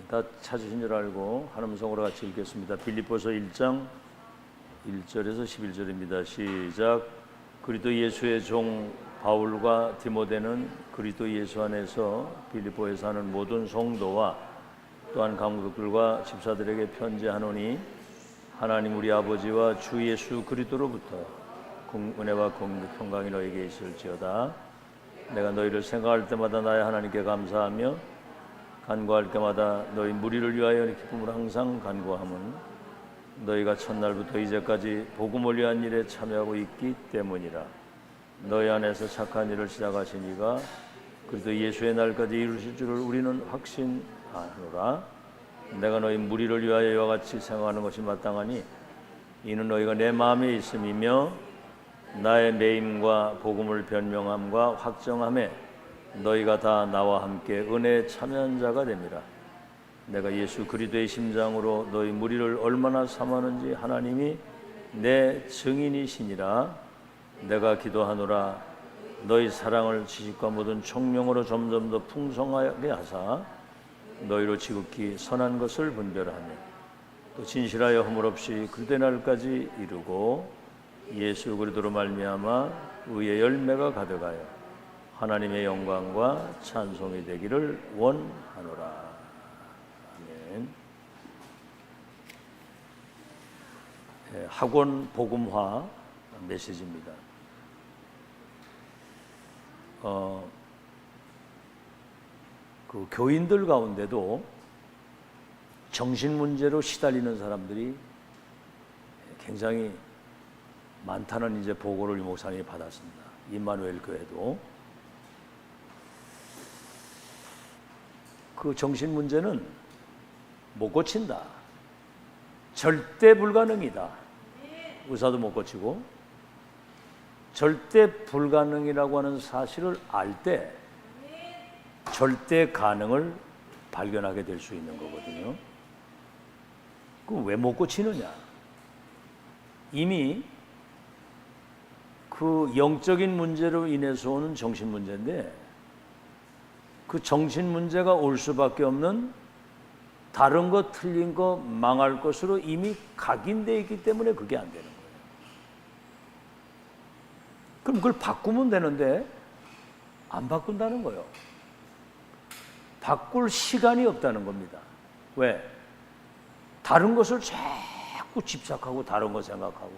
다 찾으신 줄 알고 한 음성으로 같이 읽겠습니다. 빌립보서 1장 1절에서 11절입니다. 시작. 그리스도 예수의 종 바울과 디모데는 그리스도 예수 안에서 빌립보에 사는 모든 성도와 또한 감독들과 집사들에게 편지하노니 하나님 우리 아버지와 주 예수 그리스도로부터 은혜와 공급 평강이 너에게 있을지어다. 내가 너희를 생각할 때마다 나의 하나님께 감사하며 간구할 때마다 너희 무리를 위하여 기쁨으로 항상 간구함은 너희가 첫날부터 이제까지 복음을 위한 일에 참여하고 있기 때문이라. 너희 안에서 착한 일을 시작하신 이가 그리스도 예수의 날까지 이루실 줄을 우리는 확신하노라. 내가 너희 무리를 위하여 이와 같이 생각하는 것이 마땅하니 이는 너희가 내 마음에 있음이며 나의 매임과 복음을 변명함과 확정함에 너희가 다 나와 함께 은혜에 참여한 자가 됨이라. 내가 예수 그리스도의 심장으로 너희 무리를 얼마나 사모하는지 하나님이 내 증인이시니라. 내가 기도하노라. 너희 사랑을 지식과 모든 총명으로 점점 더 풍성하게 하사 너희로 지극히 선한 것을 분별하며 또 진실하여 허물 없이 그리스도의 날까지 이루고 예수 그리스도로 말미암아 의의 열매가 가득하여 하나님의 영광과 찬송이 되기를 원하노라. 아멘. 학원 복음화 메시지입니다. 그 교인들 가운데도 정신 문제로 시달리는 사람들이 굉장히 많다는 이제 보고를 목사님이 받았습니다. 임마누엘 교회도. 그 정신 문제는 못 고친다. 절대 불가능이다. 의사도 못 고치고 절대 불가능이라고 하는 사실을 알 때 절대 가능을 발견하게 될 수 있는 거거든요. 그럼 왜 못 고치느냐? 이미 그 영적인 문제로 인해서 오는 정신 문제인데 그 정신 문제가 올 수밖에 없는 다른 거 틀린 거 망할 것으로 이미 각인되어 있기 때문에 그게 안 되는 거예요. 그럼 그걸 바꾸면 되는데 안 바꾼다는 거예요. 바꿀 시간이 없다는 겁니다. 왜? 다른 것을 자꾸 집착하고 다른 거 생각하고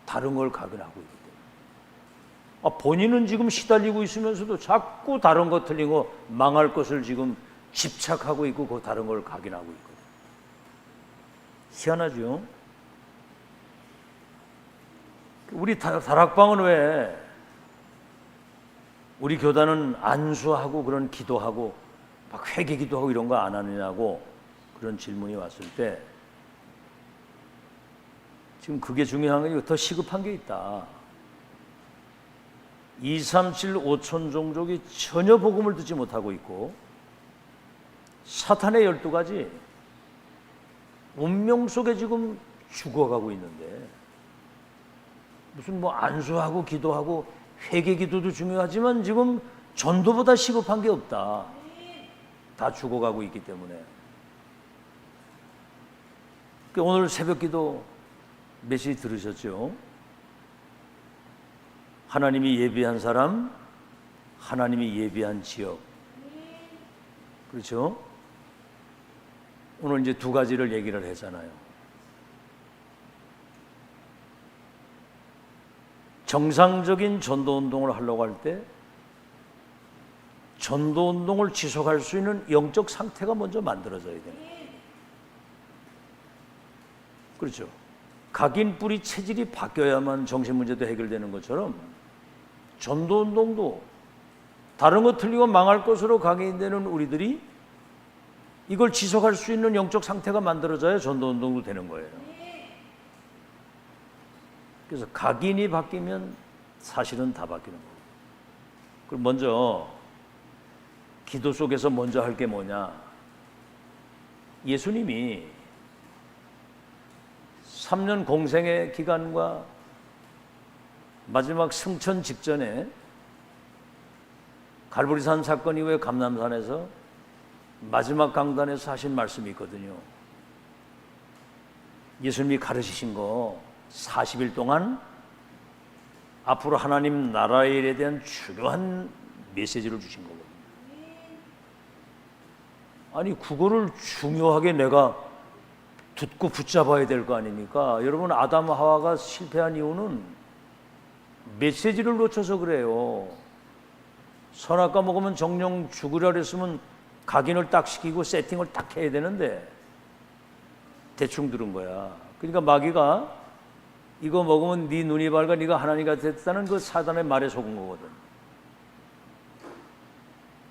다른 걸 각인하고 있기 때문에. 본인은 지금 시달리고 있으면서도 자꾸 다른 거 틀린 거 망할 것을 지금 집착하고 있고 그 다른 걸 각인하고 있거든요. 희한하죠? 우리 다락방은 왜 우리 교단은 안수하고 그런 기도하고 막 회개 기도하고 이런 거 안 하느냐고 그런 질문이 왔을 때 지금 그게 중요한 게 더 시급한 게 있다. 237 5천 종족이 전혀 복음을 듣지 못하고 있고 사탄의 12가지 운명 속에 지금 죽어가고 있는데 무슨 뭐 안수하고 기도하고 회개 기도도 중요하지만 지금 전도보다 시급한 게 없다. 다 죽어가고 있기 때문에. 오늘 새벽 기도 메시지 들으셨죠? 하나님이 예비한 사람, 하나님이 예비한 지역. 그렇죠? 오늘 이제 두 가지를 얘기를 했잖아요. 정상적인 전도운동을 하려고 할 때 전도운동을 지속할 수 있는 영적 상태가 먼저 만들어져야 됩니다. 그렇죠? 각인 뿌리 체질이 바뀌어야만 정신 문제도 해결되는 것처럼 전도운동도 다른 거 틀리고 망할 것으로 각인되는 우리들이 이걸 지속할 수 있는 영적 상태가 만들어져야 전도운동도 되는 거예요. 그래서 각인이 바뀌면 사실은 다 바뀌는 거예요. 그럼 먼저 기도 속에서 먼저 할 게 뭐냐? 예수님이 3년 공생의 기간과 마지막 승천 직전에 갈보리산 사건 이후에 감람산에서 마지막 강단에서 하신 말씀이 있거든요. 예수님이 가르치신 거 40일 동안 앞으로 하나님 나라의 일에 대한 중요한 메시지를 주신 거거든요. 아니 그거를 중요하게 내가 듣고 붙잡아야 될 거 아닙니까? 여러분, 아담 하와가 실패한 이유는 메시지를 놓쳐서 그래요. 선악과 먹으면 정령 죽으려 그랬으면 각인을 딱 시키고 세팅을 딱 해야 되는데 대충 들은 거야. 그러니까 마귀가 이거 먹으면 네 눈이 밝아 네가 하나님이 됐다는 그 사단의 말에 속은 거거든.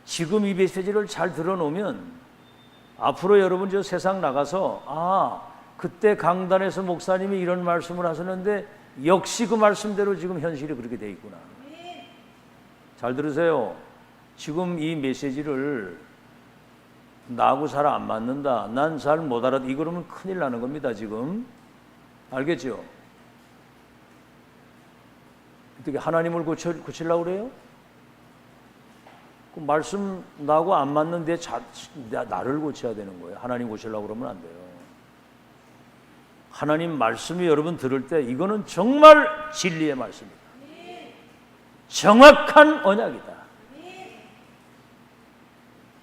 지금 이 메시지를 잘 들어놓으면 앞으로 여러분 저 세상 나가서 그때 강단에서 목사님이 이런 말씀을 하셨는데 역시 그 말씀대로 지금 현실이 그렇게 돼 있구나. 잘 들으세요. 지금 이 메시지를 나하고 잘 안 맞는다, 난 잘 못 알아, 이거라면 큰일 나는 겁니다. 지금 알겠죠? 어떻게 하나님을 고치려고 그래요? 그 말씀 나하고 안 맞는데 나를 고쳐야 되는 거예요. 하나님 고치려고 그러면 안 돼요. 하나님 말씀이 여러분 들을 때 이거는 정말 진리의 말씀이다. 정확한 언약이다.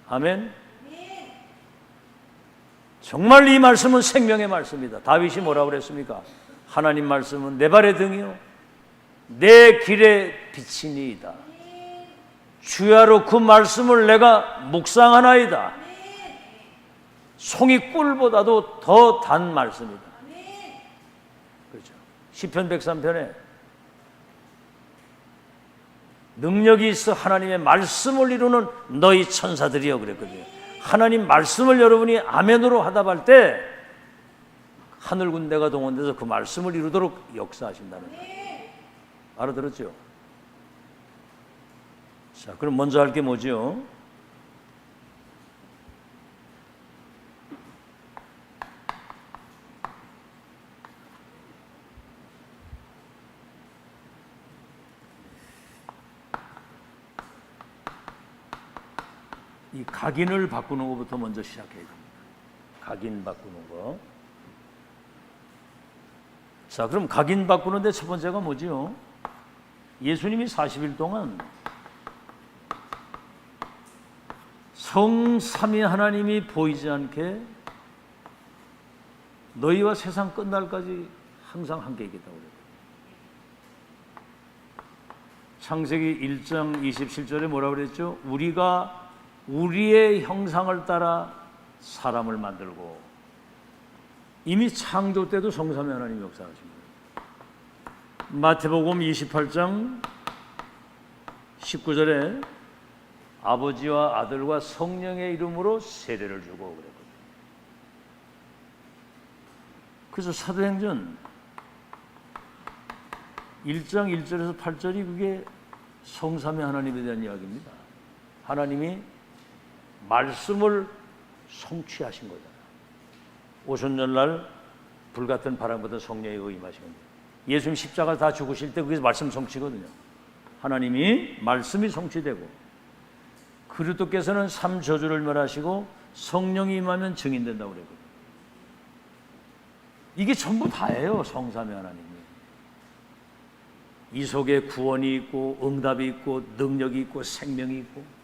아멘. 정말 이 말씀은 생명의 말씀이다. 다윗이 뭐라고 그랬습니까? 하나님 말씀은 내 발의 등이요 내 길의 빛이니이다. 주야로 그 말씀을 내가 묵상하나이다. 송이 꿀보다도 더 단 말씀이다. 그렇죠. 시편 103편에 능력이 있어 하나님의 말씀을 이루는 너희 천사들이여 그랬거든요. 하나님 말씀을 여러분이 아멘으로 하답할 때 하늘 군대가 동원돼서 그 말씀을 이루도록 역사하신다는 거예요. 알아들었죠? 자, 그럼 먼저 할 게 뭐죠? 이 각인을 바꾸는 것부터 먼저 시작해야 됩니다. 각인 바꾸는 거. 자, 그럼 각인 바꾸는데 첫 번째가 뭐죠? 예수님이 40일 동안 성삼위 하나님이 보이지 않게 너희와 세상 끝날까지 항상 함께 있겠다고 그래요. 창세기 1장 27절에 뭐라고 그랬죠? 우리가 우리의 형상을 따라 사람을 만들고, 이미 창조 때도 성삼위 하나님이 역사하신 거예요. 마태복음 28장 19절에 아버지와 아들과 성령의 이름으로 세례를 주고 그랬거든요. 그래서 사도행전 1장 1절에서 8절이 그게 성삼위 하나님에 대한 이야기입니다. 하나님이 말씀을 성취하신 거잖아요. 오순절날 불같은 바람보다 성령이 의임하신 겁니다. 예수님 십자가 다 죽으실 때 그게 말씀 성취거든요. 하나님이 말씀이 성취되고 그리스도께서는 삼저주를 멸하시고 성령이 임하면 증인된다고 그랬거든요. 이게 전부 다예요. 성삼위 하나님이. 이 속에 구원이 있고 응답이 있고 능력이 있고 생명이 있고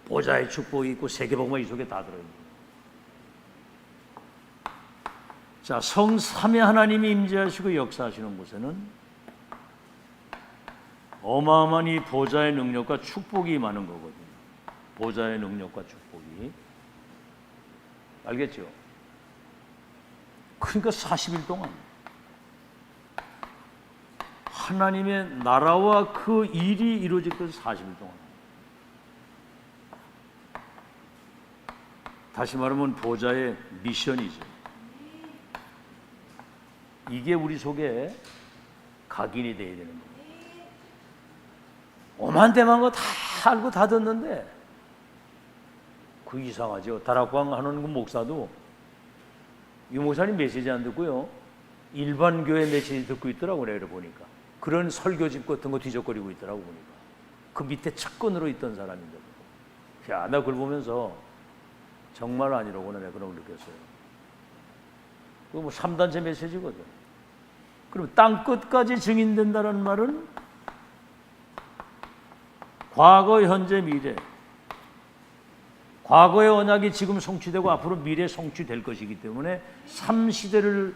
보좌의 축복이 있고 세계복음이 이 속에 다 들어있는 거예요. 자, 성삼위 하나님이 임재하시고 역사하시는 곳에는 어마어마한 이 보좌의 능력과 축복이 임하는 거거든요. 보좌의 능력과 축복이. 알겠죠? 그러니까 40일 동안 하나님의 나라와 그 일이 이루어질 것을 40일 동안. 다시 말하면 보좌의 미션이죠. 이게 우리 속에 각인이 되어야 되는 거예요. 오만대만 거 다 알고 다 듣는데 그 이상하죠. 다락방 하는 그 목사도 이 목사님 메시지 안 듣고요, 일반 교회 메시지 듣고 있더라고. 내가 보니까 그런 설교집 같은 거 뒤적거리고 있더라고. 보니까 그 밑에 측근으로 있던 사람인데, 야, 나 그걸 보면서 정말 아니라고는 내가 그런 걸 느꼈어요. 그거 뭐 3단체 메시지거든. 그럼 땅 끝까지 증인된다는 말은 과거, 현재, 미래. 과거의 언약이 지금 성취되고 앞으로 미래에 성취될 것이기 때문에 3시대를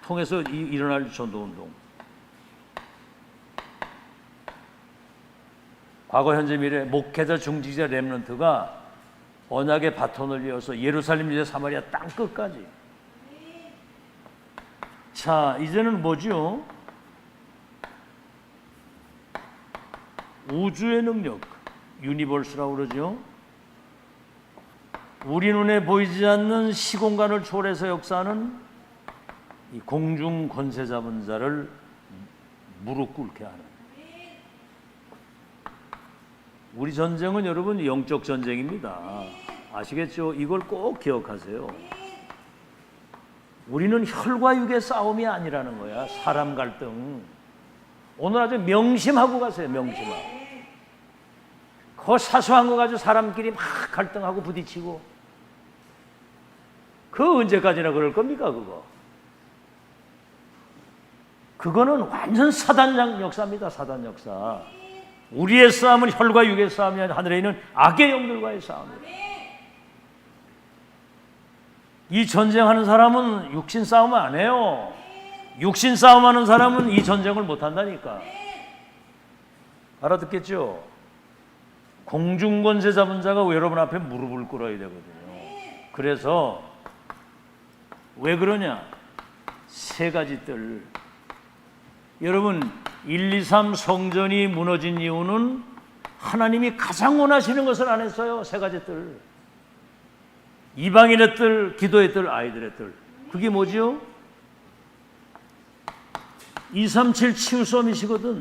통해서 일어날 전도운동. 과거, 현재, 미래, 목회자, 중직자, 렘넌트가 언약의 바톤을 이어서 예루살렘, 유대, 사마리아 땅 끝까지. 자, 이제는 뭐죠? 우주의 능력, 유니버스라고 그러죠. 우리 눈에 보이지 않는 시공간을 초월해서 역사하는 이 공중 권세 잡은 자를 무릎 꿇게 하는. 우리 전쟁은 여러분 영적 전쟁입니다. 아시겠죠? 이걸 꼭 기억하세요. 우리는 혈과 육의 싸움이 아니라는 거야. 사람 갈등. 오늘 아주 명심하고 가세요. 명심하고. 그 사소한 거 가지고 사람끼리 막 갈등하고 부딪히고. 그 언제까지나 그럴 겁니까 그거? 그거는 완전 사단 역사입니다. 사단 역사. 우리의 싸움은 혈과 육의 싸움이 아니라 하늘에 있는 악의 영들과의 싸움입니다. 이 전쟁하는 사람은 육신 싸움 안 해요. 육신 싸움하는 사람은 이 전쟁을 못 한다니까. 알아듣겠죠? 공중권세 잡은 자가 여러분 앞에 무릎을 꿇어야 되거든요. 그래서 왜 그러냐? 세 가지 뜰. 여러분 1, 2, 3 성전이 무너진 이유는 하나님이 가장 원하시는 것을 안 했어요. 세 가지 뜰. 이방인의 뜰, 기도의 뜰, 아이들의 뜰. 그게 뭐지요? 237 치유 썸이시거든.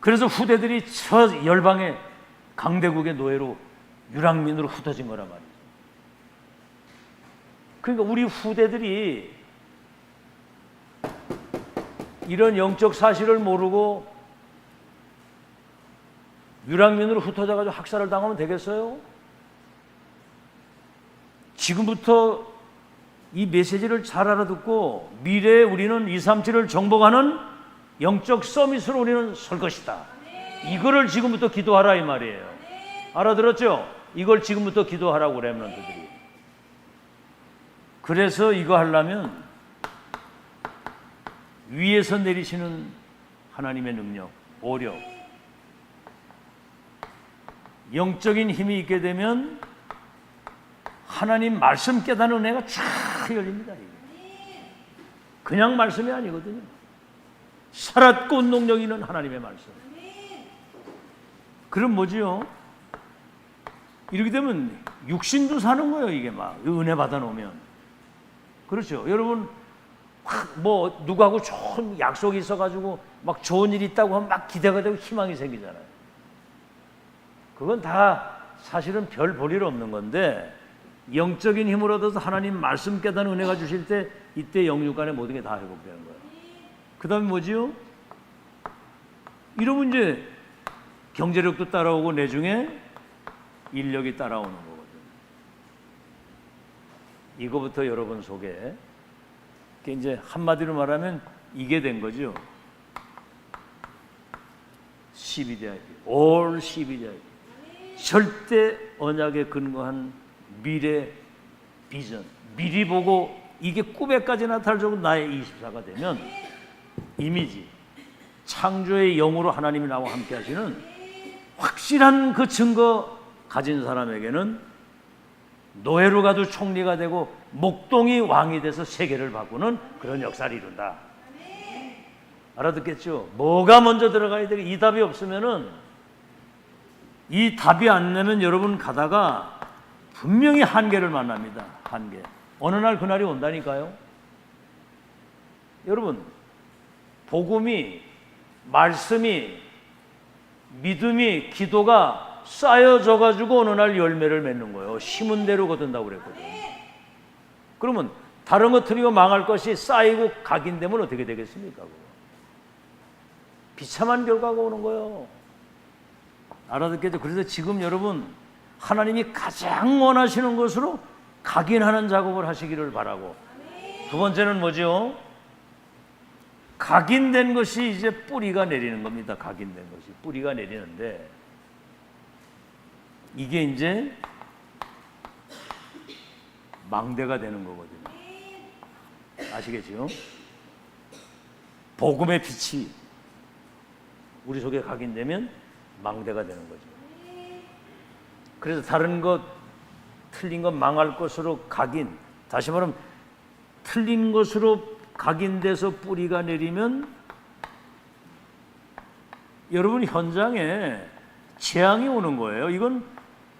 그래서 후대들이 저 열방의 강대국의 노예로 유랑민으로 흩어진 거란 말이에요. 그러니까 우리 후대들이 이런 영적 사실을 모르고 유랑민으로 흩어져가지고 학살을 당하면 되겠어요? 지금부터 이 메시지를 잘 알아듣고 미래에 우리는 237을 정복하는 영적 서밋으로 우리는 설 것이다. 이거를 지금부터 기도하라 이 말이에요. 알아들었죠? 이걸 지금부터 기도하라고 렘넌트들이. 그래서 이거 하려면 위에서 내리시는 하나님의 능력, 오력, 영적인 힘이 있게 되면 하나님 말씀 깨닫는 은혜가 쫙 열립니다. 그냥 말씀이 아니거든요. 살았고 능력 있는 하나님의 말씀. 그럼 뭐지요? 이렇게 되면 육신도 사는 거예요. 이게 막 은혜 받아 놓으면. 그렇죠. 여러분 뭐 누구하고 좋은 약속이 있어가지고 막 좋은 일이 있다고 하면 막 기대가 되고 희망이 생기잖아요. 그건 다 사실은 별 볼 일 없는 건데 영적인 힘을 얻어서 하나님 말씀 깨닫는 은혜가 주실 때 이때 영육간의 모든 게 다 회복되는 거예요. 그 다음에 뭐지요? 이러면 이제 경제력도 따라오고 내중에 인력이 따라오는 거거든요. 이거부터 여러분 속에 이제 한마디로 말하면 이게 된 거죠. CBDIP, All CBDIP. 절대 언약에 근거한 미래 비전. 미리 보고 이게 꿈에까지 나타날 정도 나의 24가 되면 이미지, 창조의 영으로 하나님이 나와 함께 하시는 확실한 그 증거 가진 사람에게는 노예로 가도 총리가 되고 목동이 왕이 돼서 세계를 바꾸는 그런 역사를 이룬다. 알아듣겠죠? 뭐가 먼저 들어가야 되게 이 답이 없으면은 이 답이 안 나면 여러분 가다가 분명히 한계를 만납니다. 한계. 어느 날 그날이 온다니까요. 여러분 복음이 말씀이 믿음이 기도가 쌓여져 가지고 어느 날 열매를 맺는 거예요. 심은 대로 거둔다고 그랬거든요. 그러면 다른 거 틀리고 망할 것이 쌓이고 각인되면 어떻게 되겠습니까? 비참한 결과가 오는 거예요. 알아듣겠죠? 그래서 지금 여러분 하나님이 가장 원하시는 것으로 각인하는 작업을 하시기를 바라고, 두 번째는 뭐죠? 각인된 것이 이제 뿌리가 내리는 겁니다. 각인된 것이 뿌리가 내리는데, 이게 이제 망대가 되는 거거든요. 아시겠죠? 복음의 빛이 우리 속에 각인되면 망대가 되는 거죠. 그래서 다른 것, 틀린 것, 망할 것으로 각인, 다시 말하면 틀린 것으로 각인돼서 뿌리가 내리면 여러분 현장에 재앙이 오는 거예요. 이건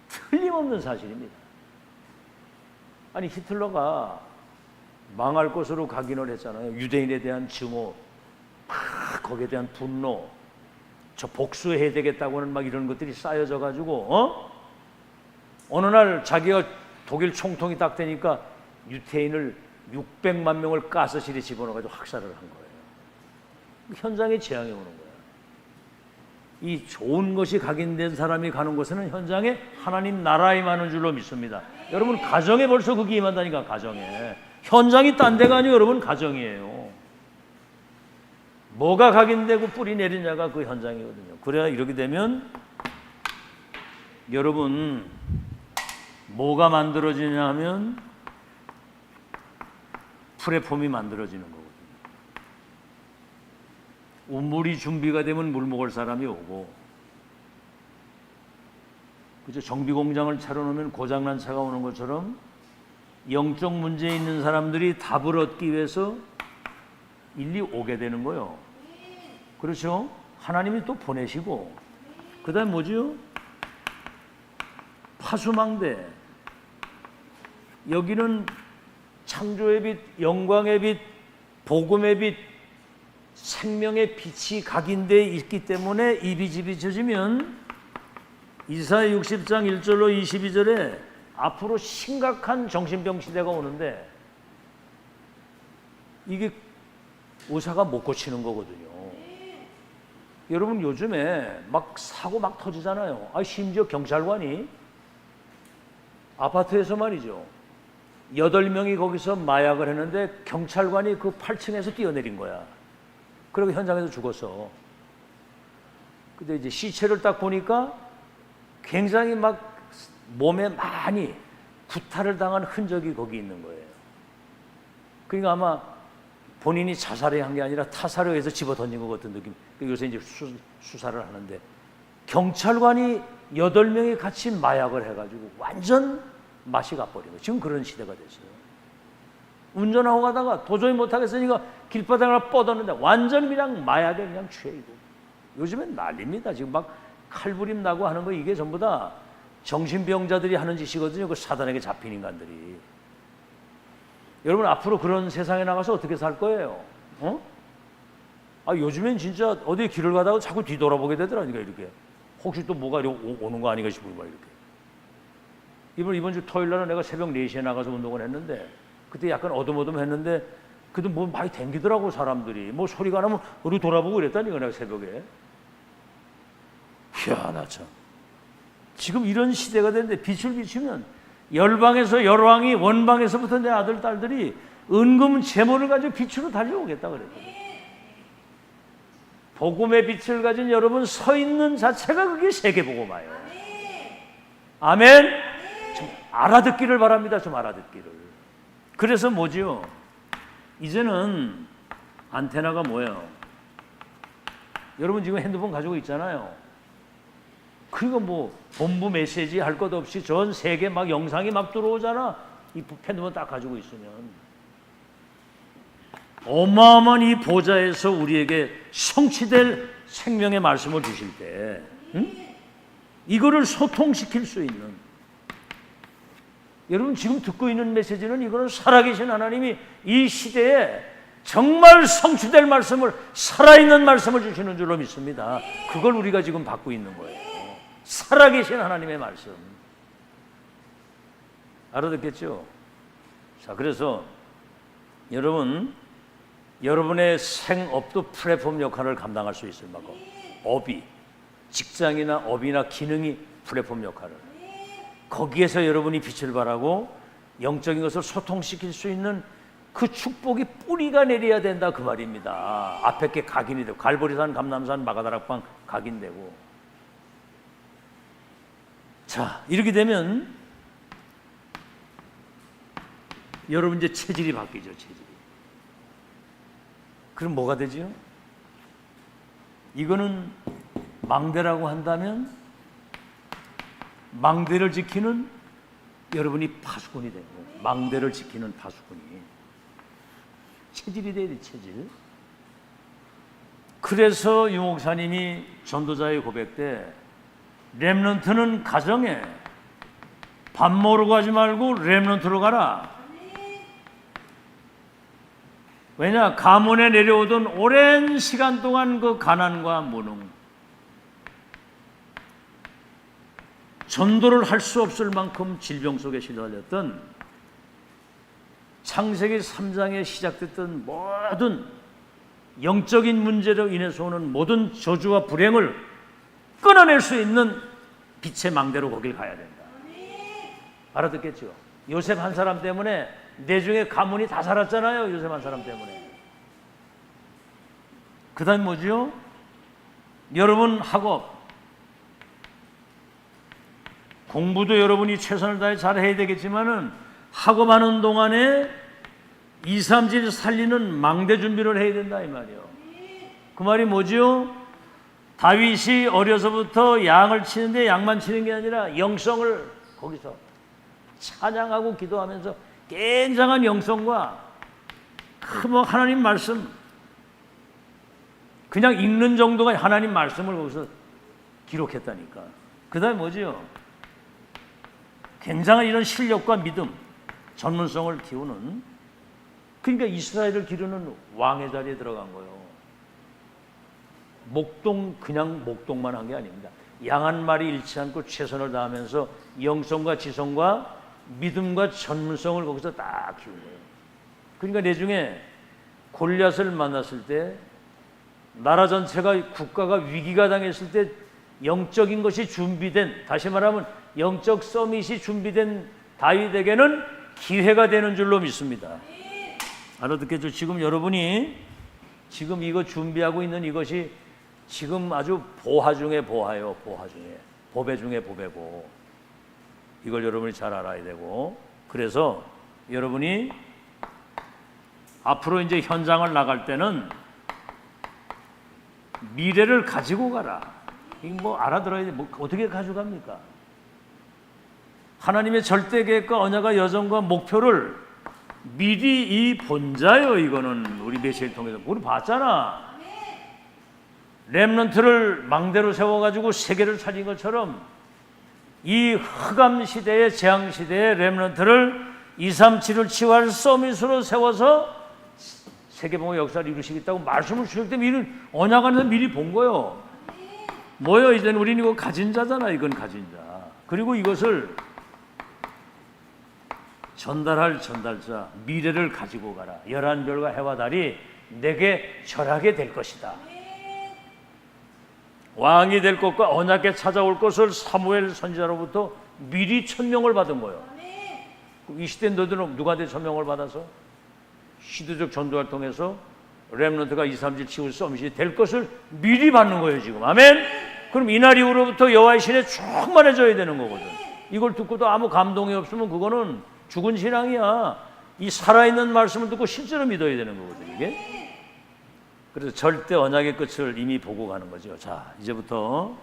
틀림없는 사실입니다. 아니 히틀러가 망할 것으로 각인을 했잖아요. 유대인에 대한 증오, 거기에 대한 분노, 저 복수해야 되겠다고는 막 이런 것들이 쌓여져 가지고 어느 날 자기가 독일 총통이 딱 되니까 유태인을 600만 명을 가스실에 집어넣어가지고 학살을 한 거예요. 현장에 재앙이 오는 거예요. 이 좋은 것이 각인된 사람이 가는 곳에는 현장에 하나님 나라에 임하는 줄로 믿습니다. 여러분 가정에 벌써 그게 임한다니까. 가정에. 현장이 딴 데가 아니고 여러분 가정이에요. 뭐가 각인되고 뿌리 내리냐가 그 현장이거든요. 그래야 이렇게 되면 여러분 뭐가 만들어지냐 하면 플랫폼이 만들어지는 거거든요. 우물이 준비가 되면 물 먹을 사람이 오고, 그죠? 정비 공장을 차려놓으면 고장난 차가 오는 것처럼 영적 문제에 있는 사람들이 답을 얻기 위해서 일리 오게 되는 거예요. 그렇죠? 하나님이 또 보내시고, 그 다음 뭐지요? 파수망대. 여기는 창조의 빛, 영광의 빛, 복음의 빛, 생명의 빛이 각인되어 있기 때문에 이 빛이 비춰지면 이사야 60장 1절로 22절에 앞으로 심각한 정신병 시대가 오는데 이게 의사가 못 고치는 거거든요. 여러분 요즘에 막 사고 막 터지잖아요. 심지어 경찰관이 아파트에서 말이죠. 8명이 거기서 마약을 했는데 경찰관이 그 8층에서 뛰어내린 거야. 그리고 현장에서 죽었어. 근데 이제 시체를 딱 보니까 굉장히 막 몸에 많이 구타를 당한 흔적이 거기 있는 거예요. 그러니까 아마 본인이 자살을 한 게 아니라 타살에 의해서 집어 던진 것 같은 느낌. 요새 이제 수사를 하는데 경찰관이 8명이 같이 마약을 해가지고 완전 맛이 가버린 거예요. 지금 그런 시대가 됐어요. 운전하고 가다가 도저히 못하겠으니까 길바닥을 뻗었는데 완전 그냥 마약에 그냥 취해있고. 요즘엔 난립니다. 지금 막 칼부림 나고 하는 거 이게 전부 다 정신병자들이 하는 짓이거든요. 그 사단에게 잡힌 인간들이. 여러분 앞으로 그런 세상에 나가서 어떻게 살 거예요? 요즘엔 진짜 어디 길을 가다가 자꾸 뒤돌아보게 되더라니까. 이렇게 혹시 또 뭐가 오는 거 아닌가 싶고 막 이렇게. 이번 주 토요일 날은 내가 새벽 4시에 나가서 운동을 했는데 그때 약간 어둠어둠했는데 그래도 뭐 많이 댕기더라고. 사람들이 뭐 소리가 나면 어디 돌아보고 그랬다니까. 내가 새벽에. 이야, 나 참 지금 이런 시대가 됐는데 빛을 비추면 열방에서 열왕이 원방에서부터 내 아들 딸들이 은금 재물을 가지고 빛으로 달려오겠다 그랬거든요. 복음의 빛을 가진 여러분 서 있는 자체가 그게 세계복음화예요. 아멘. 좀 알아듣기를 바랍니다. 좀 알아듣기를. 그래서 뭐지요? 이제는 안테나가 뭐예요? 여러분 지금 핸드폰 가지고 있잖아요. 그리고 뭐 본부 메시지 할 것 없이 전 세계 막 영상이 막 들어오잖아. 이 핸드폰 딱 가지고 있으면 어마어마한 이 보좌에서 우리에게 성취될 생명의 말씀을 주실 때 이거를 소통시킬 수 있는, 여러분 지금 듣고 있는 메시지는 이거는 살아계신 하나님이 이 시대에 정말 성취될 말씀을, 살아있는 말씀을 주시는 줄로 믿습니다. 그걸 우리가 지금 받고 있는 거예요. 살아계신 하나님의 말씀. 알아듣겠죠? 자, 그래서 여러분 여러분의 생업도 플랫폼 역할을 감당할 수 있을 만큼 업이 직장이나 업이나 기능이 플랫폼 역할을 거기에서 여러분이 빛을 발하고 영적인 것을 소통시킬 수 있는 그 축복이 뿌리가 내려야 된다 그 말입니다. 앞에 게 각인이 되고 갈보리산, 감남산, 마가다락방 각인되고 자 이렇게 되면 여러분 이제 체질이 바뀌죠. 체질이. 그럼 뭐가 되죠? 이거는 망대라고 한다면 망대를 지키는 여러분이 파수꾼이 되고 망대를 지키는 파수꾼이 체질이 돼야 돼. 체질. 그래서 유 목사님이 전도자의 고백 때 렘넌트는 가정에 밥 먹으러 가지 말고 렘넌트로 가라. 왜냐? 가문에 내려오던 오랜 시간 동안 그 가난과 무능 전도를 할 수 없을 만큼 질병 속에 시달렸던 창세기 3장에 시작됐던 모든 영적인 문제로 인해서 오는 모든 저주와 불행을 끊어낼 수 있는 빛의 망대로 거길 가야 된다. 알아듣겠죠? 요셉 한 사람 때문에 내중에 가문이 다 살았잖아요. 요셉 한 사람 때문에. 그 다음 뭐죠? 여러분 학업 공부도 여러분이 최선을 다해 잘 해야 되겠지만은 학업하는 동안에 2, 3질 살리는 망대 준비를 해야 된다 이 말이에요. 그 말이 뭐죠? 다윗이 어려서부터 양을 치는데 양만 치는 게 아니라 영성을 거기서 찬양하고 기도하면서 굉장한 영성과 뭐 하나님 말씀 그냥 읽는 정도가 하나님 말씀을 거기서 기록했다니까. 그 다음에 뭐지요? 굉장한 이런 실력과 믿음, 전문성을 키우는 그러니까 이스라엘을 기르는 왕의 자리에 들어간 거예요. 목동 그냥 목동만 한 게 아닙니다. 양 한 마리 잃지 않고 최선을 다하면서 영성과 지성과 믿음과 전문성을 거기서 딱 키운 거예요. 그러니까 내중에 골리앗을 만났을 때 나라 전체가 국가가 위기가 당했을 때 영적인 것이 준비된 다시 말하면 영적 서밋이 준비된 다윗에게는 기회가 되는 줄로 믿습니다. 알아듣겠죠? 지금 여러분이 지금 이거 준비하고 있는 이것이 지금 아주 보화 중에 보화예요. 보화 중에 보배 중에 보배고 이걸 여러분이 잘 알아야 되고 그래서 여러분이 앞으로 이제 현장을 나갈 때는 미래를 가지고 가라. 이거 뭐 알아들어야 돼. 뭐 어떻게 가져갑니까? 하나님의 절대 계획과 언약과 여정과 목표를 미리 이 본자요. 이거는 우리 메시지를 통해서 우리 봤잖아. 렘넌트를 망대로 세워가지고 세계를 차린 것처럼 이 흑암 시대의 재앙 시대의 렘넌트를 237을 치유할 서밋으로 세워서 세계봉의 역사를 이루시겠다고 말씀을 주실 때 미리 언약 안에서 미리 본 거예요. 뭐요? 이제는 우리는 이거 가진 자잖아. 이건 가진 자. 그리고 이것을 전달할 전달자 미래를 가지고 가라. 11별과 해와 달이 내게 절하게 될 것이다. 왕이 될 것과 언약에 찾아올 것을 사무엘 선지자로부터 미리 천명을 받은 거예요. 이 시대 너희들은 누구한테 천명을 받아서 시대적 전도를 통해서 렘넌트가 2, 3질 치우 서밋이 될 것을 미리 받는 거예요 지금. 아멘. 그럼 이날 이후로부터 여호와의 신에 충만해져야 되는 거거든. 이걸 듣고도 아무 감동이 없으면 그거는 죽은 신앙이야. 이 살아있는 말씀을 듣고 실제로 믿어야 되는 거거든 이게. 그래서 절대 언약의 끝을 이미 보고 가는 거죠. 자, 이제부터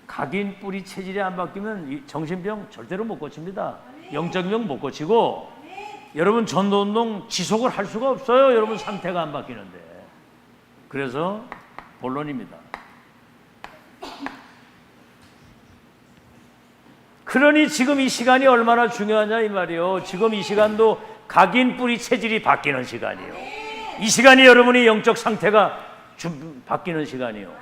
각인 뿌리 체질이 안 바뀌면 이 정신병 절대로 못 고칩니다. 영적인 병 못 고치고 여러분 전도운동 지속을 할 수가 없어요. 여러분 상태가 안 바뀌는데. 그래서 본론입니다. 그러니 지금 이 시간이 얼마나 중요하냐 이 말이에요. 지금 이 시간도 각인 뿌리 체질이 바뀌는 시간이에요. 이 시간이 여러분의 영적 상태가 바뀌는 시간이에요.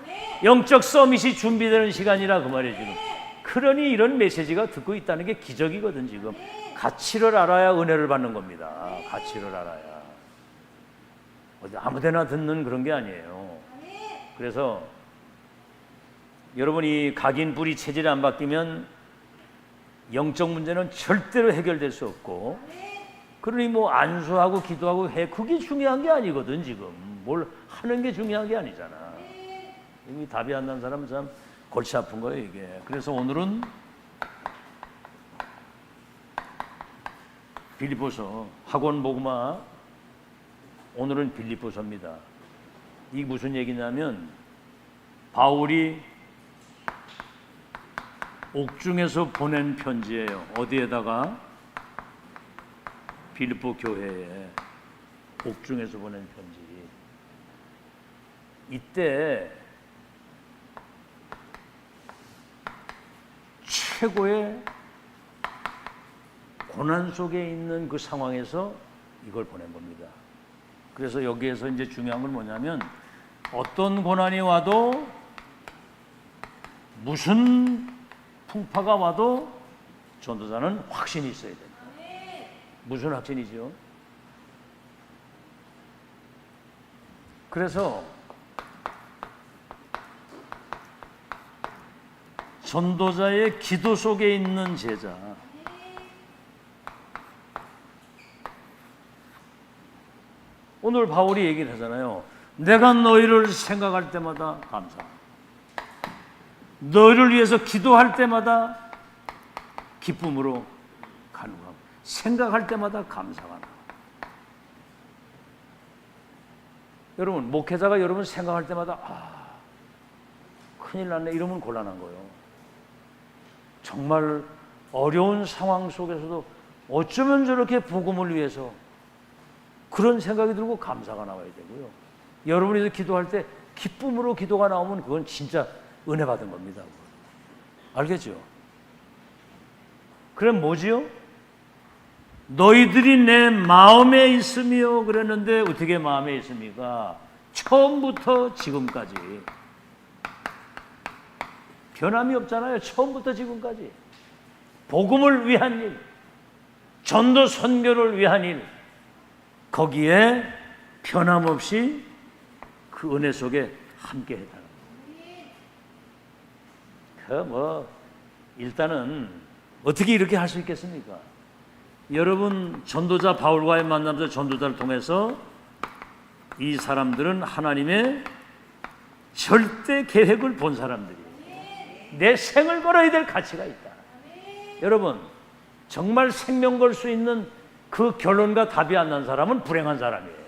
영적 서밋이 준비되는 시간이라 그 말이에요 지금. 그러니 이런 메시지가 듣고 있다는 게 기적이거든 지금. 가치를 알아야 은혜를 받는 겁니다. 가치를 알아야. 아무데나 듣는 그런 게 아니에요. 그래서 여러분이 각인 뿌리 체질이 안 바뀌면 영적 문제는 절대로 해결될 수 없고, 그러니 뭐 안수하고 기도하고 해, 그게 중요한 게 아니거든. 지금 뭘 하는 게 중요한 게 아니잖아. 이미 답이 안 난 사람은 참 골치 아픈 거예요 이게. 그래서 오늘은 빌립보서 학원 복음화, 오늘은 빌립보서입니다. 이게 무슨 얘기냐면 바울이 옥중에서 보낸 편지예요. 어디에다가? 빌립보 교회에 옥중에서 보낸 편지. 이때 최고의 고난 속에 있는 그 상황에서 이걸 보낸 겁니다. 그래서 여기에서 이제 중요한 건 뭐냐면 어떤 고난이 와도 무슨 풍파가 와도 전도자는 확신이 있어야 된다. 무슨 확신이죠? 그래서 전도자의 기도 속에 있는 제자, 오늘 바울이 얘기를 하잖아요. 내가 너희를 생각할 때마다 감사하고 너희를 위해서 기도할 때마다 기쁨으로 간구하고 생각할 때마다 감사가 나고. 여러분, 목회자가 여러분 생각할 때마다 큰일 났네 이러면 곤란한 거예요. 정말 어려운 상황 속에서도 어쩌면 저렇게 복음을 위해서 그런 생각이 들고 감사가 나와야 되고요. 여러분이 기도할 때 기쁨으로 기도가 나오면 그건 진짜 은혜 받은 겁니다. 알겠죠? 그럼 뭐지요? 너희들이 내 마음에 있으며 그랬는데 어떻게 마음에 있습니까? 처음부터 지금까지 변함이 없잖아요. 처음부터 지금까지 복음을 위한 일, 전도 선교를 위한 일, 거기에 변함없이 그 은혜 속에 함께 했다는 거예요. 일단은 어떻게 이렇게 할 수 있겠습니까? 여러분, 전도자 바울과의 만남에서 전도자를 통해서 이 사람들은 하나님의 절대 계획을 본 사람들이에요. 내 생을 걸어야 될 가치가 있다. 여러분, 정말 생명 걸 수 있는 그 결론과 답이 안 난 사람은 불행한 사람이에요.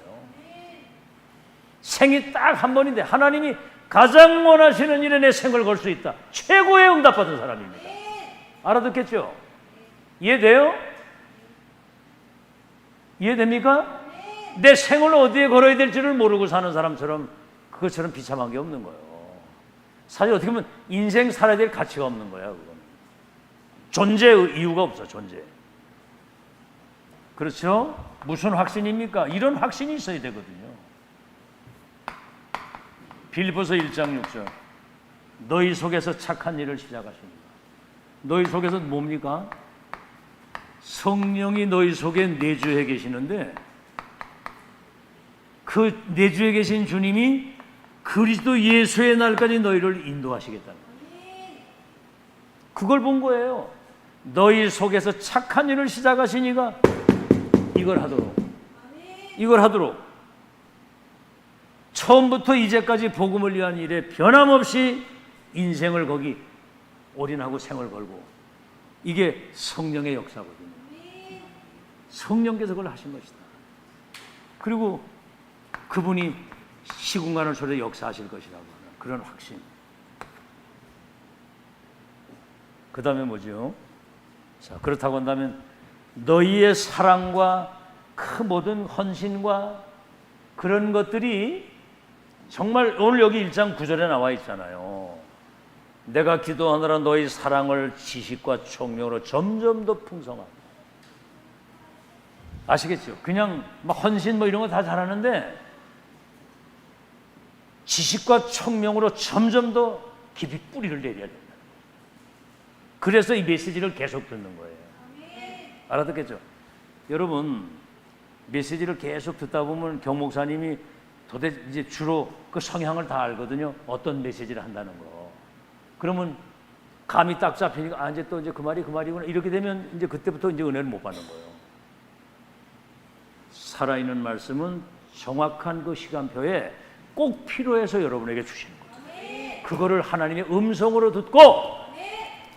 생이 딱 한 번인데 하나님이 가장 원하시는 일에 내 생을 걸 수 있다. 최고의 응답받은 사람입니다. 알아듣겠죠? 이해돼요? 이해됩니까? 내 생을 어디에 걸어야 될지를 모르고 사는 사람처럼 그것처럼 비참한 게 없는 거예요. 사실 어떻게 보면 인생 살아야 될 가치가 없는 거야. 그건 존재의 이유가 없어. 존재. 그렇죠? 무슨 확신입니까? 이런 확신이 있어야 되거든요. 빌립보서 1장 6절 너희 속에서 착한 일을 시작하십니다. 너희 속에서 뭡니까? 성령이 너희 속에 내주해 계시는데 그 내주해 계신 주님이 그리스도 예수의 날까지 너희를 인도하시겠다는 거예요. 그걸 본 거예요. 너희 속에서 착한 일을 시작하시니까 이걸 하도록 처음부터 이제까지 복음을 위한 일에 변함없이 인생을 거기 올인하고 생을 걸고, 이게 성령의 역사거든요. 성령께서 그걸 하신 것이다. 그리고 그분이 시공간을 초래 역사하실 것이라고 하는 그런 확신. 그 다음에 뭐죠? 자, 그렇다고 한다면 너희의 사랑과 그 모든 헌신과 그런 것들이 정말 오늘 여기 1장 9절에 나와 있잖아요. 내가 기도하느라 너희 사랑을 지식과 총명으로 점점 더 풍성하게. 아시겠죠? 그냥 막 헌신 뭐 이런 거 다 잘하는데 지식과 총명으로 점점 더 깊이 뿌리를 내려야 된다. 그래서 이 메시지를 계속 듣는 거예요. 알아듣겠죠? 여러분, 메시지를 계속 듣다 보면 경 목사님이 도대체 이제 주로 그 성향을 다 알거든요. 어떤 메시지를 한다는 거. 그러면 감이 딱 잡히니까 이제 또 이제 그 말이구나. 이렇게 되면 이제 그때부터 이제 은혜를 못 받는 거예요. 살아있는 말씀은 정확한 그 시간표에 꼭 필요해서 여러분에게 주시는 거예요. 그거를 하나님의 음성으로 듣고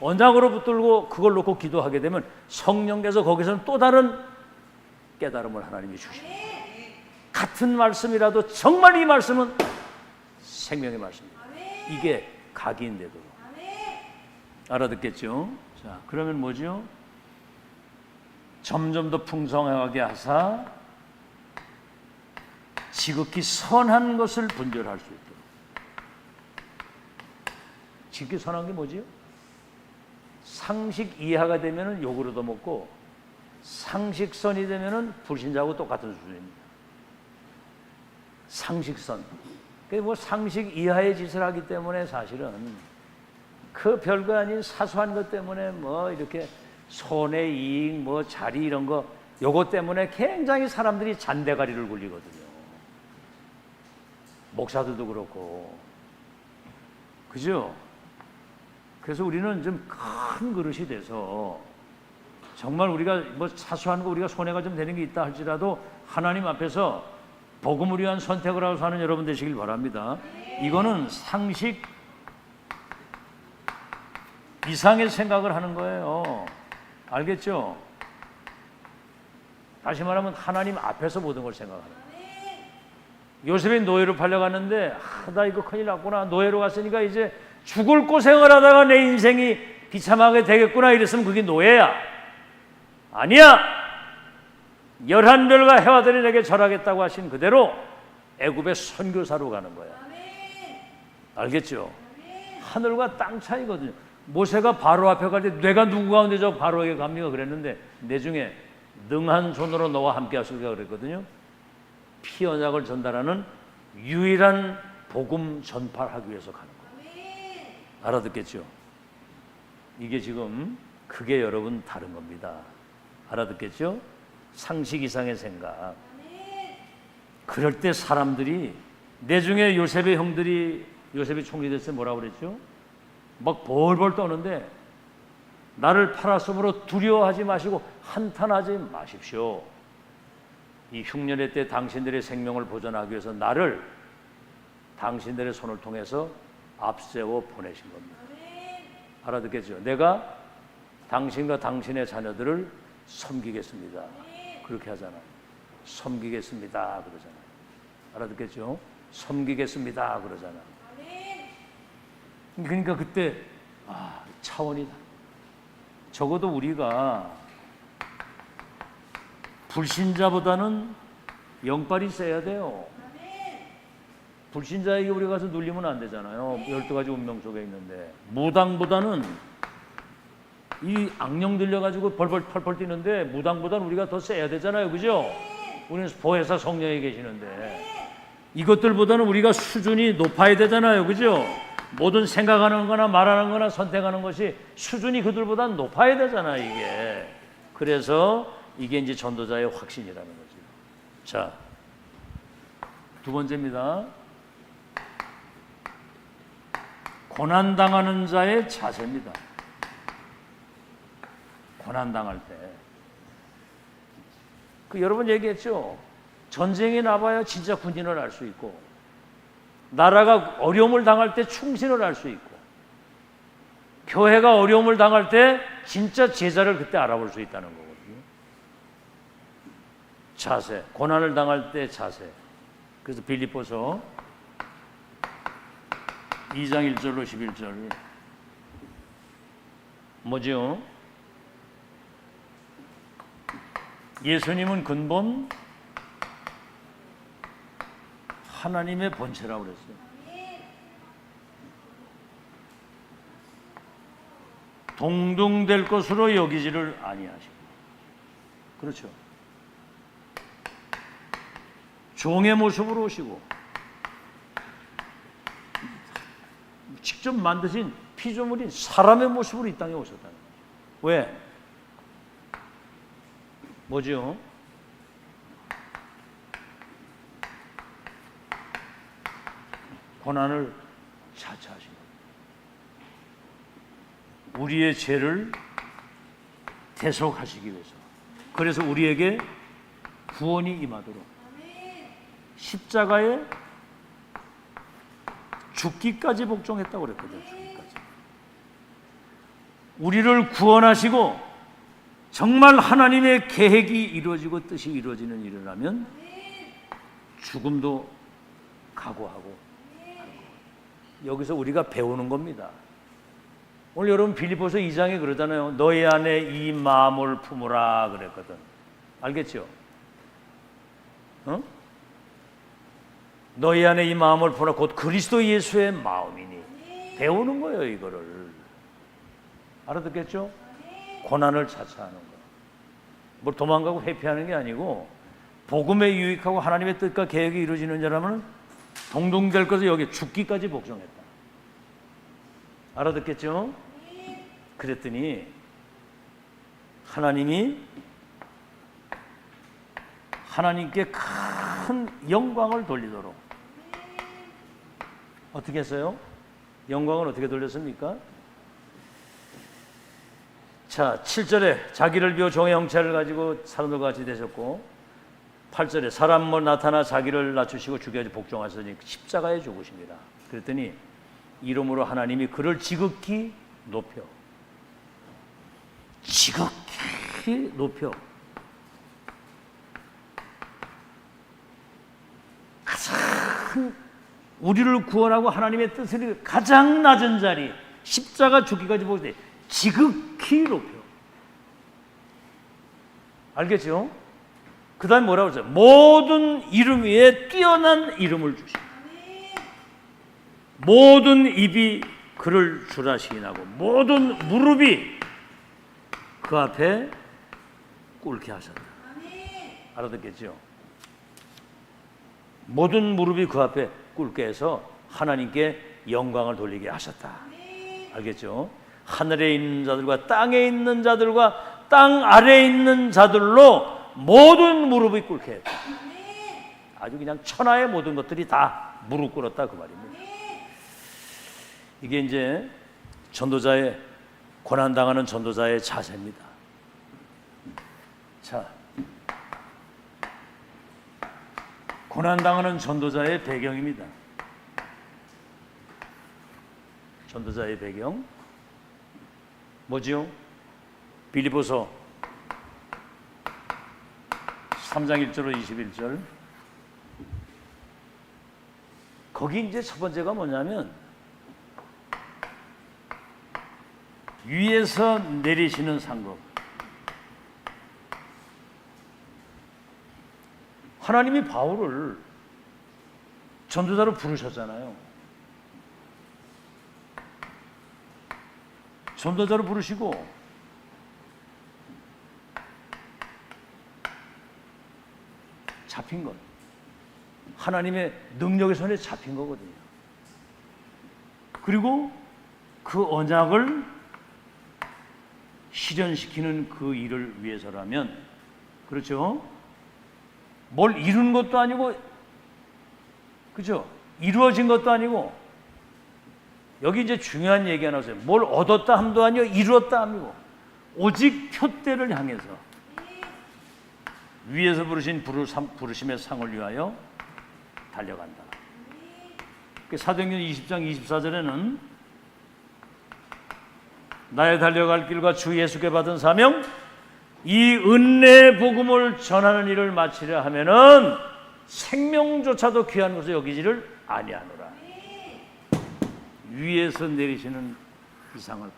언약으로 붙들고 그걸 놓고 기도하게 되면 성령께서 거기서는 또 다른 깨달음을 하나님이 주십니다. 같은 말씀이라도 정말 이 말씀은 생명의 말씀입니다. 이게 각인데도 알아듣겠죠? 자, 그러면 뭐죠? 점점 더 풍성하게 하사 지극히 선한 것을 분별할 수 있도록. 지극히 선한 게 뭐지요? 상식 이하가 되면은 욕을 얻어먹고 상식선이 되면은 불신자하고 똑같은 수준입니다. 상식선. 뭐 상식 이하의 짓을 하기 때문에 사실은 그 별거 아닌 사소한 것 때문에 뭐 이렇게 손해 이익 뭐 자리 이런 거 요거 때문에 굉장히 사람들이 잔대가리를 굴리거든요. 목사들도 그렇고. 그죠? 그래서 우리는 좀 큰 그릇이 돼서 정말 우리가 뭐 사소한 거 우리가 손해가 좀 되는 게 있다 할지라도 하나님 앞에서 복음을 위한 선택을 하고 사는 여러분 되시길 바랍니다. 이거는 상식 이상의 생각을 하는 거예요. 알겠죠? 다시 말하면 하나님 앞에서 모든 걸 생각하는 거예요. 요셉이 노예로 팔려갔는데 나 이거 큰일 났구나. 노예로 갔으니까 이제 죽을 고생을 하다가 내 인생이 비참하게 되겠구나 이랬으면 그게 노예야. 아니야. 11별과 해와들이 내게 절하겠다고 하신 그대로 애굽의 선교사로 가는 거야. 알겠죠? 하늘과 땅 차이거든요. 모세가 바로 앞에 갈 때 내가 누구 가운데 저 바로에게 갑니까? 그랬는데 내 중에 능한 손으로 너와 함께 하실까 그랬거든요. 피 언약을 전달하는 유일한 복음 전파를 하기 위해서 가는 거예요. 알아듣겠죠? 이게 지금 그게 여러분 다른 겁니다. 알아듣겠죠? 상식 이상의 생각. 그럴 때 사람들이 내 중에 요셉의 형들이 요셉이 총리 됐을 때 뭐라고 그랬죠? 막 벌벌 떠는데 나를 팔았으므로 두려워하지 마시고 한탄하지 마십시오. 이 흉년의 때 당신들의 생명을 보존하기 위해서 나를 당신들의 손을 통해서 앞세워 보내신 겁니다. 알아듣겠죠? 내가 당신과 당신의 자녀들을 섬기겠습니다. 그렇게 하잖아요. 섬기겠습니다 그러잖아요. 알아듣겠죠? 섬기겠습니다 그러잖아요. 그러니까 그때 차원이 다르다. 적어도 우리가 불신자보다는 영빨이 세야 돼요. 불신자에게 우리가 가서 눌리면 안 되잖아요. 12가지 운명 속에 있는데 무당보다는 이 악령 들려가지고 벌벌 펄펄 뛰는데 무당보다는 우리가 더 세야 되잖아요. 그죠? 우리는 보혜사 성령이 계시는데 이것들보다는 우리가 수준이 높아야 되잖아요. 그죠? 모든 생각하는 거나 말하는 거나 선택하는 것이 수준이 그들보다는 높아야 되잖아요. 이게. 그래서 이게 이제 전도자의 확신이라는 거죠. 자, 두 번째입니다. 고난당하는 자의 자세입니다. 고난당할 때. 여러분 얘기했죠? 전쟁에 나봐야 진짜 군인을 알 수 있고 나라가 어려움을 당할 때 충신을 알 수 있고 교회가 어려움을 당할 때 진짜 제자를 그때 알아볼 수 있다는 거거든요. 자세, 고난을 당할 때 자세. 그래서 빌립보서 2장 1절로 11절 뭐죠? 예수님은 근본 하나님의 본체라고 그랬어요. 동등될 것으로 여기지를 아니하시고. 그렇죠. 종의 모습으로 오시고 직접 만드신 피조물인 사람의 모습으로 이 땅에 오셨다는 거죠. 왜? 뭐죠? 고난을 자처하신 겁니다. 우리의 죄를 대속하시기 위해서. 그래서 우리에게 구원이 임하도록 십자가에 죽기까지 복종했다고 그랬거든요. 죽기까지. 우리를 구원하시고 정말 하나님의 계획이 이루어지고 뜻이 이루어지는 일을 하면 죽음도 각오하고 여기서 우리가 배우는 겁니다. 오늘 여러분 빌립보서 2장에 그러잖아요. 너희 안에 이 마음을 품으라 그랬거든. 알겠죠? 너희 안에 이 마음을 품으라 곧 그리스도 예수의 마음이니. 배우는 거예요, 이거를. 알아듣겠죠? 고난을 자처하는 거. 뭘 도망가고 회피하는 게 아니고 복음에 유익하고 하나님의 뜻과 계획이 이루어지는 자라면 동동될 것을 여기 죽기까지 복종했다. 알아듣겠죠? 그랬더니 하나님께 큰 영광을 돌리도록 어떻게 했어요? 영광을 어떻게 돌렸습니까? 자, 7절에 자기를 비워 종의 형체를 가지고 사람들과 같이 되셨고 8절에 사람으로 나타나 자기를 낮추시고 죽여야지 복종하시니 십자가에 죽으십니다. 그랬더니 이름으로 하나님이 그를 지극히 높여 가장 우리를 구원하고 하나님의 뜻을 가장 낮은 자리 십자가 죽기까지 보실 때 지극히 높여. 알겠죠? 그 다음에 뭐라고 했어요? 모든 이름 위에 뛰어난 이름을 주시고 모든 입이 그를 주라 시인하고 모든 무릎이 그 앞에 꿇게 하셨다. 알아듣겠죠? 모든 무릎이 그 앞에 꿇게 해서 하나님께 영광을 돌리게 하셨다. 알겠죠? 하늘에 있는 자들과 땅에 있는 자들과 땅 아래에 있는 자들로 모든 무릎이 꿇게 했다. 아주 그냥 천하의 모든 것들이 다 무릎 꿇었다 그 말입니다. 이게 이제 전도자의 고난당하는 전도자의 자세입니다. 자, 고난당하는 전도자의 배경입니다. 전도자의 배경 뭐지요? 빌립보서 3장 1절로 21절. 거기 이제 첫 번째가 뭐냐면 위에서 내리시는 상급. 하나님이 바울을 전도자로 부르셨잖아요. 전도자로 부르시고 잡힌 것. 하나님의 능력의 손에 잡힌 거거든요. 그리고 그 언약을 실현시키는 그 일을 위해서라면, 그렇죠? 뭘 이룬 것도 아니고, 그죠? 이루어진 것도 아니고, 여기 이제 중요한 얘기 하나 있어요. 뭘 얻었다 함도 아니고, 이루었다 함이고, 오직 표대를 향해서 위에서 부르신 부르심의 상을 위하여 달려간다. 사도행전 20장 24절에는 나의 달려갈 길과 주 예수께 받은 사명, 이 은혜의 복음을 전하는 일을 마치려 하면은 생명조차도 귀한 것을 여기지를 아니하노라. 위에서 내리시는 이 상을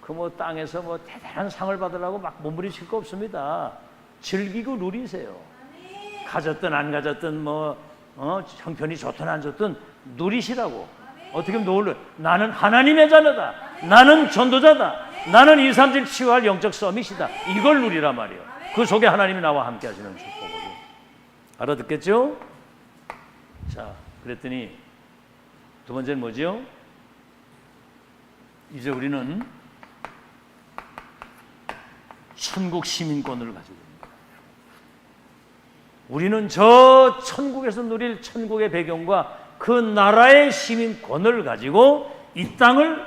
그 뭐 땅에서 뭐 대단한 상을 받으려고 막 몸부림칠 거 없습니다. 즐기고 누리세요. 가졌든 안 가졌든 뭐 형편이 좋든 안 좋든 누리시라고. 어떻게 하면 나는 하나님의 자녀다. 나는 전도자다. 나는 237 치유할 영적 서밋이다. 이걸 누리란 말이에요. 그 속에 하나님이 나와 함께 하시는 축복을. 알아듣겠죠? 자, 그랬더니 두 번째는 뭐죠? 이제 우리는 천국 시민권을 가지고 있습니다. 우리는 저 천국에서 누릴 천국의 배경과 그 나라의 시민권을 가지고 이 땅을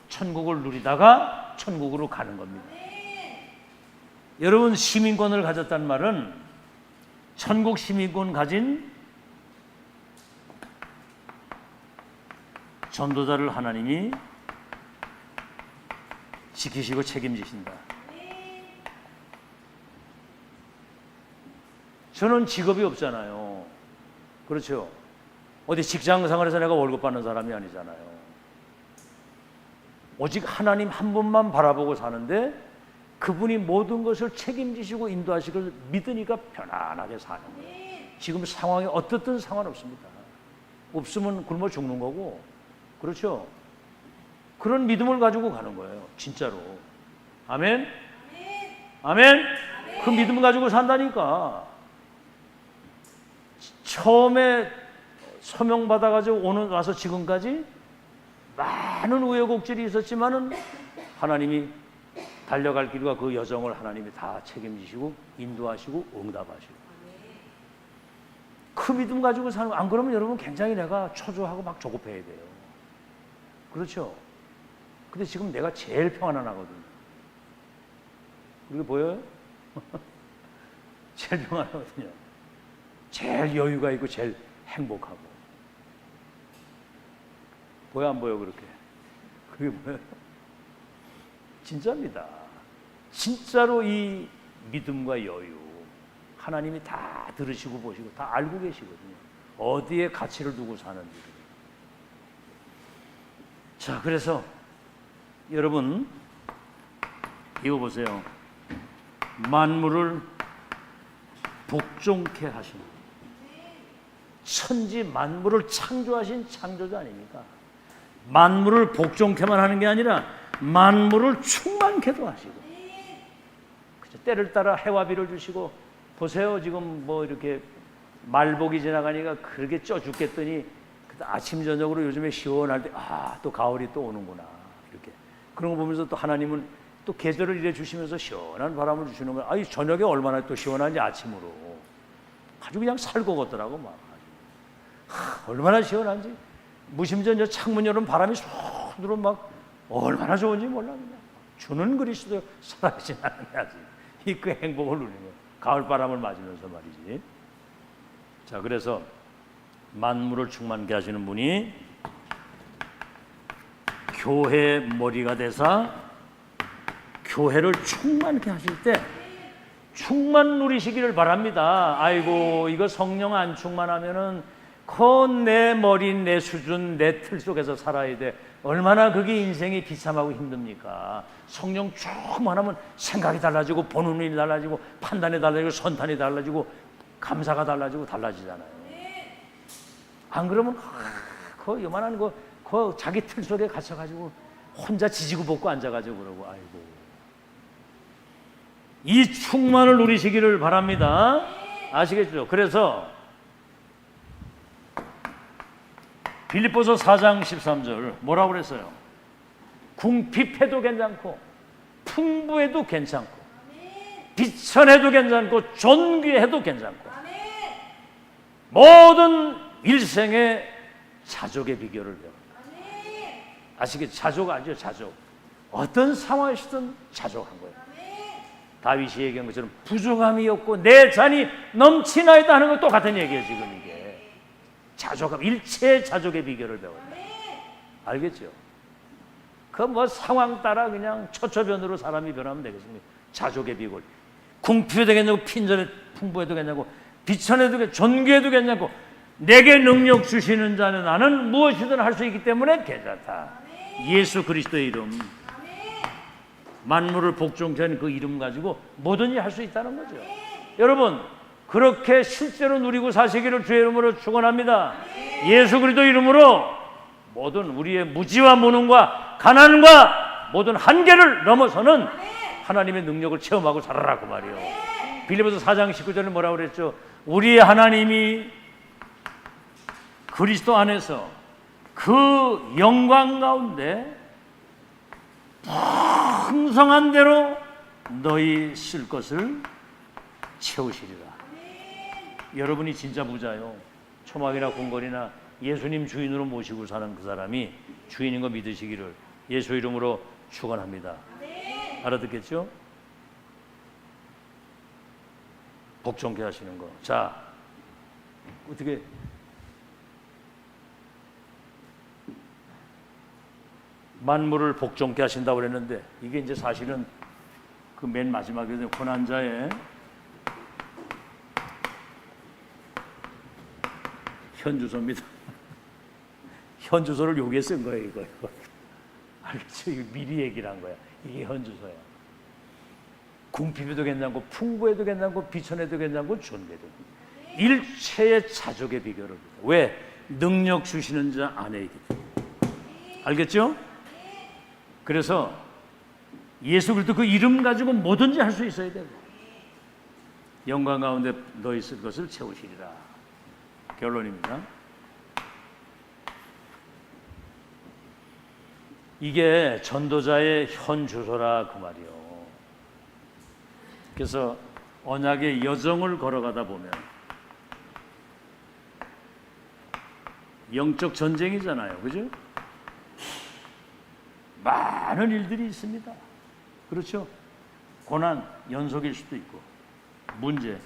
천국을 누리다가 천국으로 가는 겁니다. 여러분, 시민권을 가졌다는 말은 천국 시민권 가진 전도자를 하나님이 지키시고 책임지신다. 저는 직업이 없잖아요. 그렇죠? 어디 직장 생활에서 내가 월급 받는 사람이 아니잖아요. 오직 하나님 한 분만 바라보고 사는데 그분이 모든 것을 책임지시고 인도하시고 믿으니까 편안하게 사는 거예요. 지금 상황이 어떻든 상관없습니다. 없으면 굶어 죽는 거고, 그렇죠? 그런 믿음을 가지고 가는 거예요. 진짜로. 아멘? 아멘? 그 믿음을 가지고 산다니까. 처음에 서명 받아가지고 오늘 와서 지금까지 많은 우여곡절이 있었지만은 하나님이 달려갈 길과 그 여정을 하나님이 다 책임지시고 인도하시고 응답하시고. 그 믿음 가지고 사는 거. 안 그러면 여러분 굉장히 내가 초조하고 막 조급해야 돼요. 그렇죠? 근데 지금 내가 제일 평안하거든요. 그게 보여요? 제일 평안하거든요. 제일 여유가 있고 제일 행복하고. 보여 안 보여 그렇게? 그게 뭐예요? 진짜입니다. 진짜로 이 믿음과 여유 하나님이 다 들으시고 보시고 다 알고 계시거든요. 어디에 가치를 두고 사는지. 자, 그래서 여러분 이거 보세요. 만물을 복종케 하신 천지 만물을 창조하신 창조자 아닙니까? 만물을 복종케만 하는 게 아니라 만물을 충만케도 하시고, 그렇죠? 때를 따라 해와 비를 주시고. 보세요, 지금 뭐 이렇게 말복이 지나가니까 그렇게 쪄 죽겠더니 아침 저녁으로 요즘에 시원할 때 또 가을이 또 오는구나 이렇게. 그런 거 보면서 또 하나님은 또 계절을 이래 주시면서 시원한 바람을 주시는 거예요. 이 저녁에 얼마나 또 시원한지 아침으로 아주 그냥 살고 걷더라고 막. 얼마나 시원한지. 무심전 저 창문 열은 바람이 쏙 들어 막 얼마나 좋은지 몰라. 그냥 주는 그리스도 살아계신 하나님이 이 그 행복을 누리는 거예요. 가을 바람을 맞으면서 말이지. 자, 그래서 만물을 충만케 하시는 분이 교회의 머리가 되사 교회를 충만케 하실 때 충만 누리시기를 바랍니다. 아이고, 이거 성령 안 충만하면은 내 머리, 내 수준, 내 틀 속에서 살아야 돼. 얼마나 그게 인생이 비참하고 힘듭니까? 성령 충만하면 생각이 달라지고 보는 눈이 달라지고 판단이 달라지고 선탄이 달라지고 감사가 달라지잖아요. 안 그러면 그 요만한 그 자기 틀 속에 갇혀가지고 혼자 지지고 볶고 앉아가지고 그러고. 아이고, 이 충만을 누리시기를 바랍니다. 아시겠죠? 그래서 빌립보서 4장 13절 뭐라고 그랬어요? 궁핍해도 괜찮고 풍부해도 괜찮고 비천해도 괜찮고 존귀해도 괜찮고 모든 일생의 자족의 비결을 배웁니다. 아시겠죠? 자족 아니죠? 자족. 어떤 상황이시든 자족한 거예요. 다윗이 얘기한 것처럼 부족함이 없고 내 잔이 넘치나이다 하는 것 똑같은 얘기예요. 지금 이게 자족함, 일체의 자족의 비결을 배웠다. 알겠죠? 그 뭐 상황 따라 그냥 처처변으로 사람이 변하면 되겠습니까? 자족의 비결. 궁핍해도 괜찮고 핀전에 풍부해도 괜찮고 비천해도 괜찮고 존귀해도 괜찮고 내게 능력 주시는 자는 나는 무엇이든 할 수 있기 때문에 괜찮다. 예수 그리스도의 이름, 만물을 복종케 하는 그 이름 가지고 뭐든지 할 수 있다는 거죠. 여러분, 그렇게 실제로 누리고 사시기를 주의 이름으로 축원합니다. 예수 그리스도 이름으로 모든 우리의 무지와 무능과 가난과 모든 한계를 넘어서는 하나님의 능력을 체험하고 살아라 그 말이에요. 빌립보서 4장 19절에 뭐라고 그랬죠? 우리의 하나님이 그리스도 안에서 그 영광 가운데 풍성한 대로 너희 쓸 것을 채우시리라. 여러분이 진짜 부자요. 초막이나 궁궐이나 예수님 주인으로 모시고 사는 그 사람이 주인인 거 믿으시기를 예수 이름으로 축원합니다. 알아듣겠죠? 복종케 하시는 거. 자, 어떻게 만물을 복종케 하신다고 그랬는데 이게 이제 사실은 그 맨 마지막에 고난자의 현주소입니다. 현주소를 여기에 쓴 거예요, 이거. 알겠죠? 이거 미리 얘기를 한 거야. 이게 현주소야. 궁핍해도 괜찮고 풍부해도 괜찮고 비천해도 괜찮고 존대도 일체의 자족의 비결을. 왜? 능력 주시는 자 안에 있기 때문에. 알겠죠? 그래서 예수 그리스도 그 이름 가지고 뭐든지 할 수 있어야 되고 영광 가운데 너 있을 것을 채우시리라. 결론입니다. 이게 전도자의 현주소라 그 말이요. 그래서 언약의 여정을 걸어가다 보면 영적 전쟁이잖아요. 그죠? 많은 일들이 있습니다. 그렇죠? 고난, 연속일 수도 있고 문제,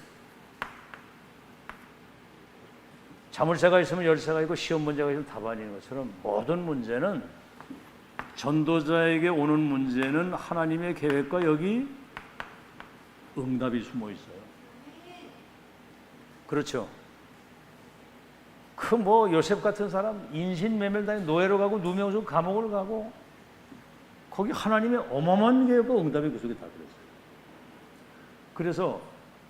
자물쇠가 있으면 열쇠가 있고 시험 문제가 있으면 답안이 있는 것처럼 모든 문제는 전도자에게 오는 문제는 하나님의 계획과 여기 응답이 숨어 있어요. 그렇죠? 그 뭐 요셉 같은 사람 인신매매당해 노예로 가고 누명으로 감옥을 가고 거기 하나님의 어마어마한 계획과 응답이 그 속에 다 들었어요. 그래서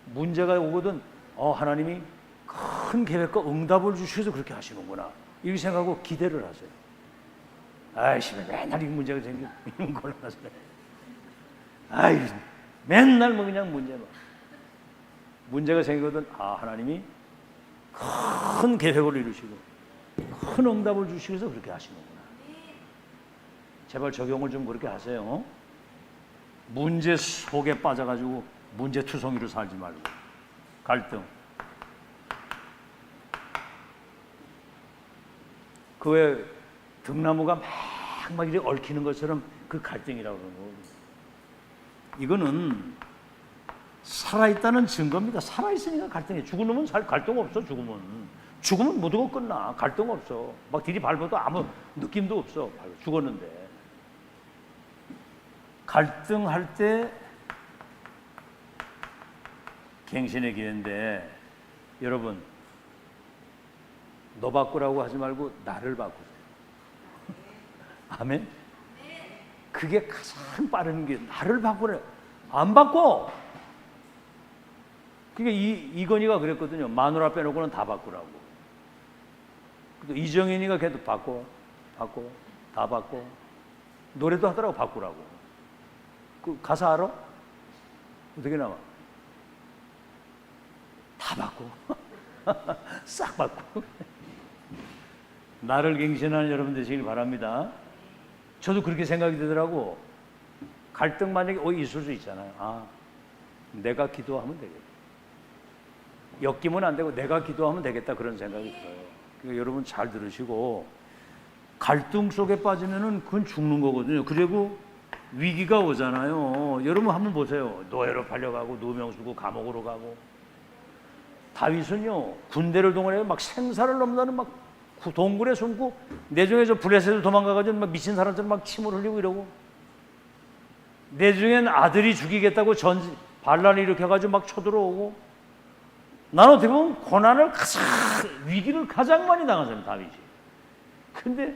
문제가 오거든 하나님이 큰 계획과 응답을 주셔서 그렇게 하시는구나 이렇게 생각하고 기대를 하세요. 아이씨 맨날 이 문제가 생기는 걸로 하세요. 아이 맨날 뭐 그냥 문제가 생기거든 하나님이 큰 계획을 이루시고 큰 응답을 주시면서 그렇게 하시는구나. 제발 적용을 좀 그렇게 하세요. 문제 속에 빠져가지고 문제투성이로 살지 말고 갈등. 그 외 등나무가 막 이렇게 얽히는 것처럼 그 갈등이라고 그러는 거예요. 이거는 살아있다는 증거입니다. 살아있으니까 갈등해. 죽은 놈은 갈등 없어. 죽으면 모두가 끝나. 갈등 없어. 막 들이밟아도 아무 느낌도 없어. 죽었는데 갈등할 때 갱신의 기회인데 여러분 너 바꾸라고 하지 말고 나를 바꾸세요. 아멘? 그게 가장 빠른 게 나를 바꾸래. 안 바꿔. 그게 이건희가 그랬거든요. 마누라 빼놓고는 다 바꾸라고. 또 이정현이가 걔도 바꿔, 다 바꿔. 노래도 하더라고 바꾸라고. 그 가사 알아? 어떻게 나와? 다 바꿔. 싹 바꿔. 나를 갱신하는 여러분 되시길 바랍니다. 저도 그렇게 생각이 되더라고. 갈등 만약에 있을 수 있잖아요. 내가 기도하면 되겠다. 엮이면 안 되고 내가 기도하면 되겠다 그런 생각이 들어요. 그러니까 여러분 잘 들으시고 갈등 속에 빠지면은 그건 죽는 거거든요. 그리고 위기가 오잖아요. 여러분 한번 보세요. 노예로 팔려가고 누명 쓰고 감옥으로 가고. 다윗은요 군대를 동원해서 막 생사를 넘나는 막 동굴에 숨고 내중에 저 블레셋을 도망가가지고 막 미친 사람처럼 막 침을 흘리고 이러고 내중엔 아들이 죽이겠다고 반란을 일으켜가지고 막 쳐들어오고 나는 어떻게 보면 고난을 위기를 가장 많이 당한 사람이 다윗이. 근데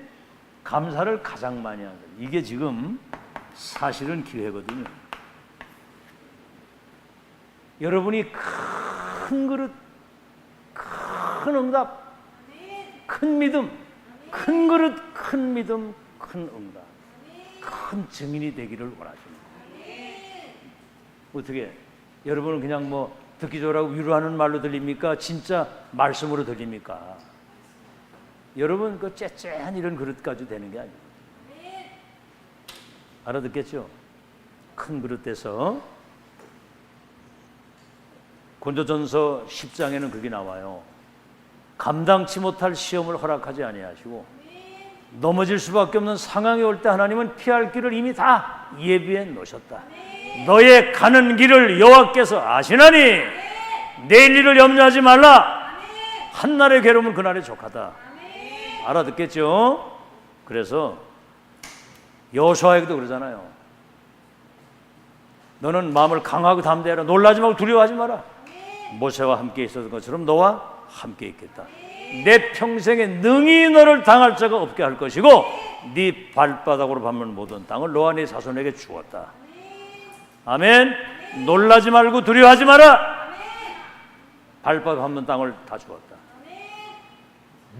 감사를 가장 많이 한 사람. 이게 지금 사실은 기회거든요. 여러분이 큰 그릇, 큰 응답, 큰 믿음, 큰 그릇, 큰 믿음, 큰 응답, 큰 증인이 되기를 원하십니다. 어떻게 여러분은 그냥 뭐 듣기 좋으라고 위로하는 말로 들립니까? 진짜 말씀으로 들립니까? 여러분 그 째째한 이런 그릇까지 되는 게 아니에요. 알아듣겠죠? 큰 그릇 돼서 고린도전서 10장에는 그게 나와요. 감당치 못할 시험을 허락하지 아니하시고 넘어질 수밖에 없는 상황이 올 때 하나님은 피할 길을 이미 다 예비해 놓으셨다. 너의 가는 길을 여호와께서 아시나니 내일 일을 염려하지 말라. 한날의 괴로움은 그날의 족하다. 알아듣겠죠? 그래서 여호수아에게도 그러잖아요. 너는 마음을 강하고 담대하라. 놀라지 말고 두려워하지 마라. 모세와 함께 있었던 것처럼 너와 함께 있겠다. 내 평생에 능히 너를 당할 자가 없게 할 것이고 네 발바닥으로 밟는 모든 땅을 너와 네 자손에게 주었다. 아멘. 놀라지 말고 두려워하지 마라. 발바닥 밟는 땅을 다 주었다.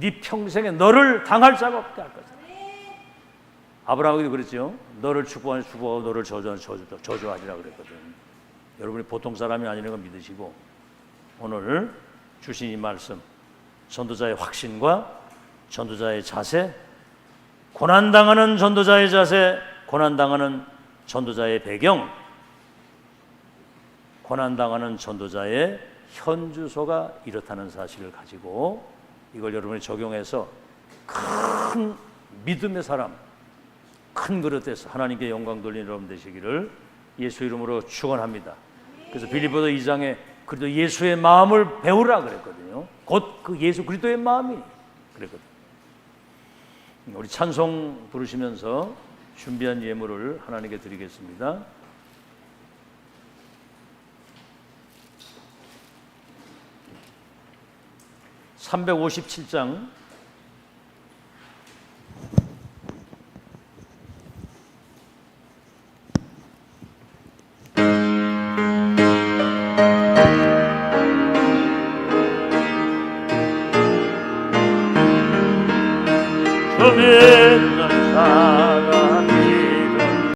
네 평생에 너를 당할 자가 없게 할 것이다. 아브라함에게도 그랬죠. 너를 축복하는 축복하고 너를 저주하리라 그랬거든. 여러분이 보통 사람이 아니라는 걸 믿으시고 오늘 주신 이 말씀, 전도자의 확신과 전도자의 자세, 고난당하는 전도자의 자세, 고난당하는 전도자의 배경, 고난당하는 전도자의 현주소가 이렇다는 사실을 가지고 이걸 여러분이 적용해서 큰 믿음의 사람, 큰 그릇에서 하나님께 영광 돌리는 여러분 되시기를 예수 이름으로 축원합니다. 그래서 빌립보서 2장에 그래도 예수의 마음을 배우라 그랬거든요. 곧 그 예수 그리스도의 마음이 그랬거든요. 우리 찬송 부르시면서 준비한 예물을 하나님께 드리겠습니다. (357장) 믿는 사람